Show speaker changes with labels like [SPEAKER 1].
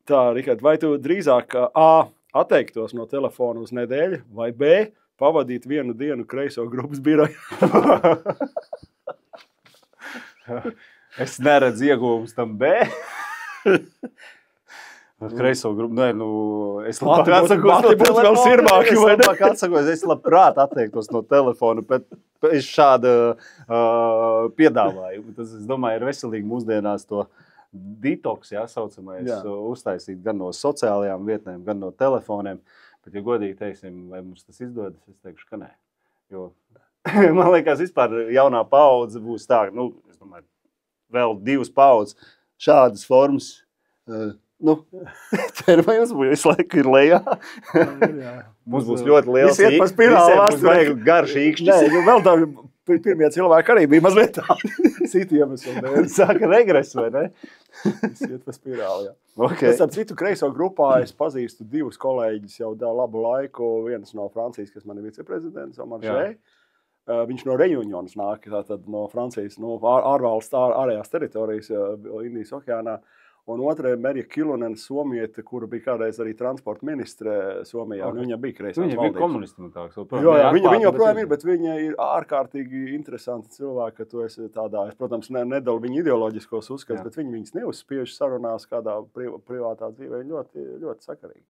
[SPEAKER 1] Tā, Rihard, vai tu drīzāk A. atteiktos no telefona uz nedēļu, vai B. pavadīt vienu dienu kreiso grupas biroju?
[SPEAKER 2] Es neredzu ieguvumus tam B. Kreiso grupu, nē, nu, es labāk atsakos no telefona. Es labprāt atteiktos no telefona, bet es šāda piedāvājumu. Tas, es domāju, ir veselīgi mūsdienās to detoks, saucamais, uztaisīt gan no sociālajām vietnēm, gan no telefoniem. Bet, ja godīgi teiksim, vai mums tas izdodas, es teikšu, ka nē. Jo, man liekas, vispār jaunā paudze būs tā, nu, es domāju, vēl 2 paudzes šādas formas, ķermējums visu laiku ir lejā. Mums būs ļoti liels
[SPEAKER 1] Visi iet pa spirāli.
[SPEAKER 2] Mums vajag garš īkšķis.
[SPEAKER 1] Nē, vēl tā pirmie cilvēki arī bija mazliet tādi citu iemeslu dēļ.
[SPEAKER 2] Sāka regres, vai ne?
[SPEAKER 1] Visi iet pa spirāli, jā.
[SPEAKER 2] Okay.
[SPEAKER 1] Es ar citu kreiso grupā es pazīstu 2 kolēģis jau labu laiku. Viens no Francijas, kas man ir viceprezidents, Omar Žē. Viņš no Reunionas nāk, tātad no Francijas, no ārvalsts ārējās teritorijas Indijas okeānā. Un otra ir Merja Kilonen, somiete, kura bija kādreiz arī transporta ministre Somijā. Okay. Viņa bija kreisās valdības.
[SPEAKER 2] Viņa bija komunistitāks.
[SPEAKER 1] Viņa joprojām ir, bet viņa ir ārkārtīgi interesanta cilvēka, ka tu esi tādā, es, protams, nedalu viņa ideoloģiskos uzskats, bet viņas neuzspiež sarunās kādā privātā dzīvē ļoti, ļoti sakarīgi.